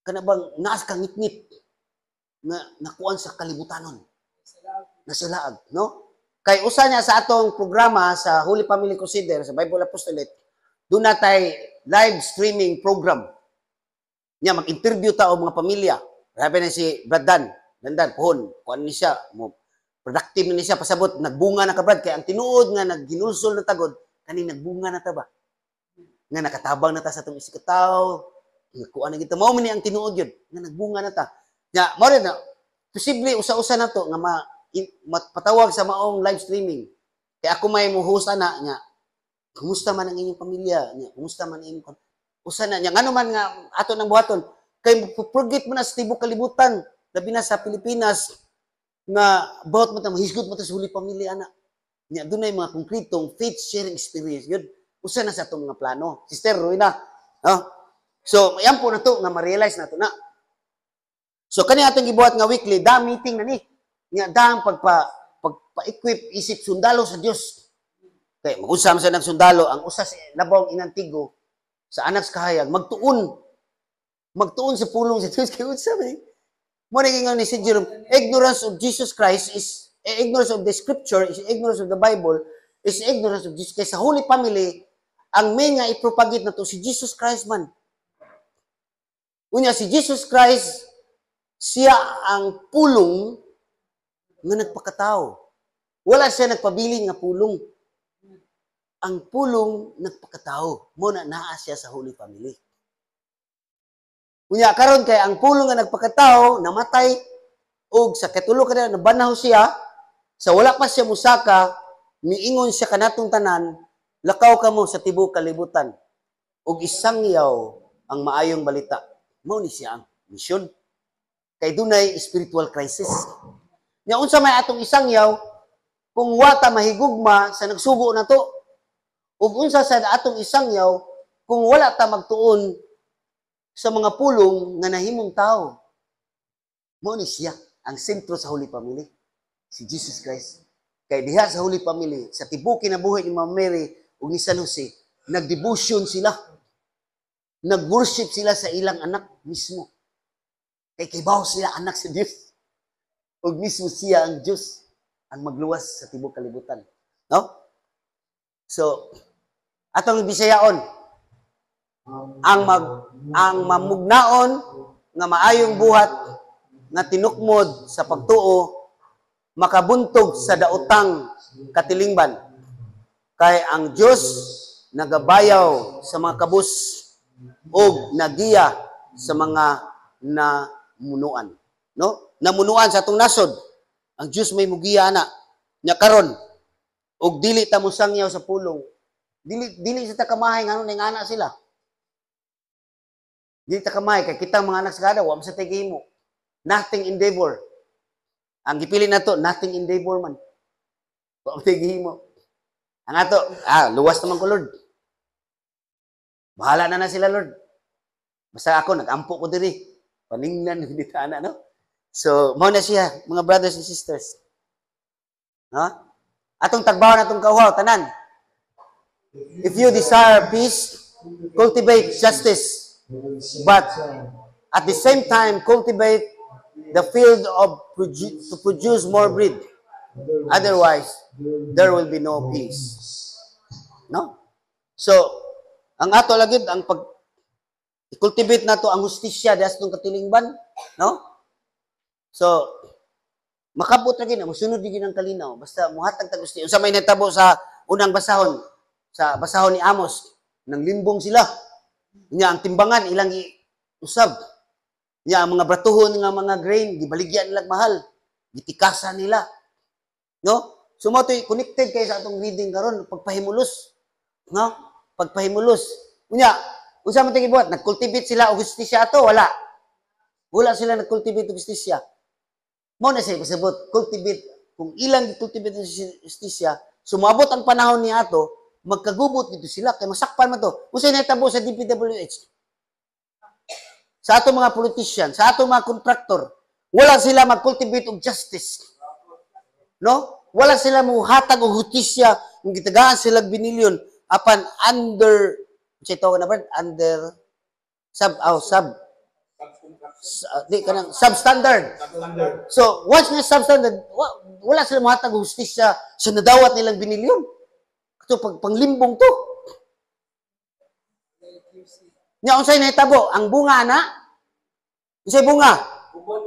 kana bang naas kang ngitngit nga nakuan sa kalibutanon. Nasalaag, no? Kay usa niya sa atong programa sa Holy Family Crusader sa Bible Apostolate, doon natay live streaming program. Nya mag-interview ta og mga pamilya. Sabi na si Brad Dandan, pohon, kuan ni siya, mo productive ni siya pasabot nagbunga na ka Brad kay ang tinuod nga nagginulsol na tagod kani nagbunga na ta ba? Nga nakatabang na ta sa atong isikataw, kuan na kita mao man ni ang tinuod yun, nga nagbunga na ta. Nya mao rin na posible usa-usa na to nga mapatawag sa maong live streaming. Kay ako may muhost ana nya. Kumusta man ang inyong pamilya? Nya, kumusta man ang inyong usa na nya ngano man nga ato nang buhaton kay forget mo na sa tibok kalibutan labi na sa Pilipinas nga about mo ta mahisgot mo ta sa huli pamilya ana nya dunay mga konkretong faith sharing experience yun usa na sa atong mga plano Sister Ruina so ayan po na to nga ma-realize nato na so kani atong gibuhat nga weekly da meeting na ni nya da pagpa-equip isip sundalo sa Dios kay mag-usam sa nagsundalo ang usa sa labong inantigo sa anak sa kahayag magtuon sa pulong sa Diyos kay unsa may mo ni ni si Jerome ignorance of Jesus Christ is ignorance of the scripture is ignorance of the Bible is ignorance of Jesus kay sa Holy Family ang main nga ipropagate na to si Jesus Christ man unya si Jesus Christ siya ang pulong nga nagpakatao wala siya nagpabiling nga pulong ang pulong nagpakatao mo na naa siya sa Holy Family. Unya karon kay ang pulong nga nagpakatao namatay og sa katulo kada nabanaw siya sa wala pa siya musaka miingon siya kanatong tanan lakaw kamo sa tibuok kalibutan og isangyaw ang maayong balita. Mao ni siya ang misyon. Kay dunay spiritual crisis. Nya unsa may atong isangyaw kung wata mahigugma sa nagsugo na to ug unsa sa atong isangyaw kung wala ta magtuon sa mga pulong nga nahimong tao. Mao ni siya ang sentro sa Holy Family, si Jesus Christ. Kay diha sa Holy Family, sa tibuok kinabuhi ni Ma'am Mary ug ni San Jose, nagdevotion sila. Nag-worship sila sa ilang anak mismo. Kay kibaw sila anak sa Dios. Ug mismo siya ang Dios ang magluwas sa tibuok kalibutan. No? So, atong Bisayaon, ang mamugnaon nga maayong buhat nga tinukmod sa pagtuo makabuntog sa daotang katilingban kay ang Dios nagabayaw sa mga kabus ug nagiya sa mga namunuan no namunuan sa atong nasod ang Dios may mugiya ana nya karon ug dili ta mosangyaw sa pulong dili sa takamahay ngano ning ana sila. Dili ta kamay kay kitang mga anak sa kada wa sa tigimo. Nothing endeavor. Ang gipili nato nothing endeavor man. Wa tigimo. Ang ato luwas naman ko Lord. Bahala na sila Lord. Basta ako nagampo ko diri. Paningnan ni ana no. So mao na siya mga brothers and sisters. No? Atong tagbaw natong kauhaw tanan. If you desire peace, cultivate justice. But at the same time, cultivate the field to produce more bread. Otherwise, there will be no peace. No? So, ang ato lagid, ang i-cultivate nato ang hustisya dahil itong katilingban. No? So, makabot lagi na, musunod lagi ng kalinaw. Basta muhatag tag-hustisya. Unsa may natabo sa unang basahon, sa basahon ni Amos, nang limbong sila. Nya ang timbangan ilang usab. Nya ang mga bratuhon nga mga grain gibaligyan nila mahal. Gitikasan nila. No? So mo connected kay sa atong reading karon pagpahimulos. No? Pagpahimulos. Unya, unsa man tingin buhat? Nagkultivate sila og justisya ato? Wala. Wala sila nagkultivate og justisya. Mo na siya pasabot, cultivate. Kung ilang cultivate ang justisya, sumabot ang panahon ni ato, magkagubot dito sila kay masakpan man to. Unsay nahitabo sa DPWH? Sa ato mga politician, sa ato mga contractor, wala sila mag-cultivate og justice. No? Wala sila mo hatag og hustisya, kung gitagaan sila binilyon apan under under substandard. So, once na substandard, wala sila mahatag og hustisya sa nadawat nilang binilyon. Ito panglimbong to. Nya unsay nahitabo? Ang bunga na unsay bunga?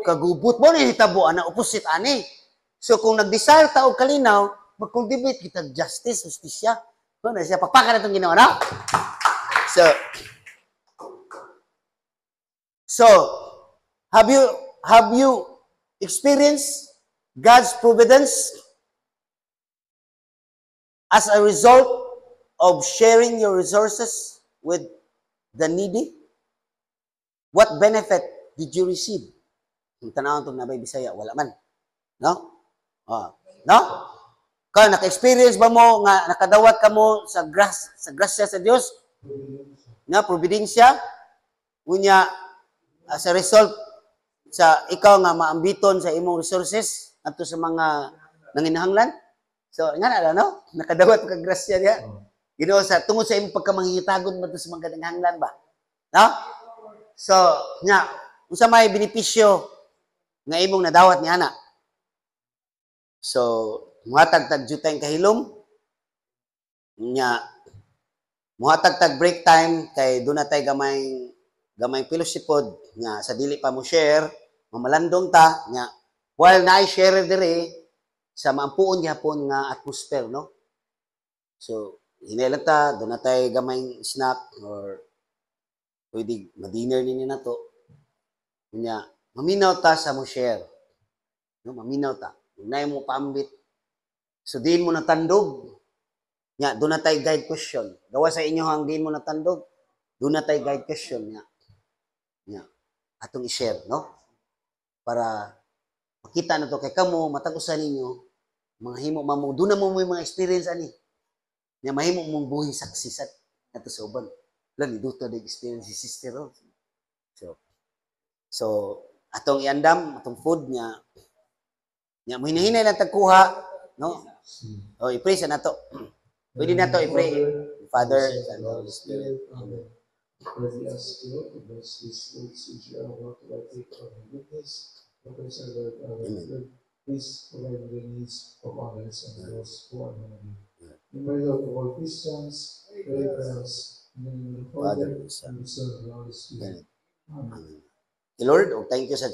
Kagubot mo ni hitabo ana opposite ani. So kung nag-desire ta og kalinaw, mag-cultivate kita justice, justisya. No na siya pakpakan atong ginawa na. So have you experienced God's providence as a result of sharing your resources with the needy? What benefit did you receive? Kung tanawon itong nabay Bisaya, wala man. No? No? Kaya naka-experience ba mo nga nakadawat ka mo sa grasya sa Dios? Nga, providensya? Unya, as a result, sa ikaw nga maambiton sa imong resources ato sa mga nanginahanglan? So, nga na, no? Nakadawat ka grasya niya. Ginoo sa tungod sa imong pagkamangitagod mo sa mga nanginahanglan ba? No? So, nga, unsa may benepisyo nga imong nadawat ni ana? So, muhatag tag jutay kahilom. Nya, muhatag tag break time kay doon na tay gamay fellowship pod nga sa dili pa mo share, mamalandong ta nya while na share dire sa maampuon gyapon nga atmosphere, no? So, hinay ta doon na tay gamay snack or pwede ma-dinner ninyo na to. Nya, maminaw ta sa mo share. No, maminaw ta. Unay mo paambit. So, diin mo natandog. Nya, doon na tayo guide question. Gawa sa inyo hang diin mo natandog. Doon na tayo guide question. Nya, atong i-share, no? Para makita na to kay kamo, matagusan ninyo, mga himo mamo, doon na mo may mga experience ani. Nya, mahimo mong buhing saksi sa ato sa uban. Lang, dito na experience si sister. Oh. So, atong iandam, atong food niya, mo hinahinay lang tagkuha, no? O, i-pray sa nato. Pwede na to i-pray. Father, and the Holy Spirit. Amen. Lord, we ask you to bless these words which you are about to take on your witness. Lord, please provide the needs of others and those who are hungry. Remember the all Christians, pray prayers, in the name of the Father, and the Son, and the Holy Spirit. Amen. Lord, thank you sa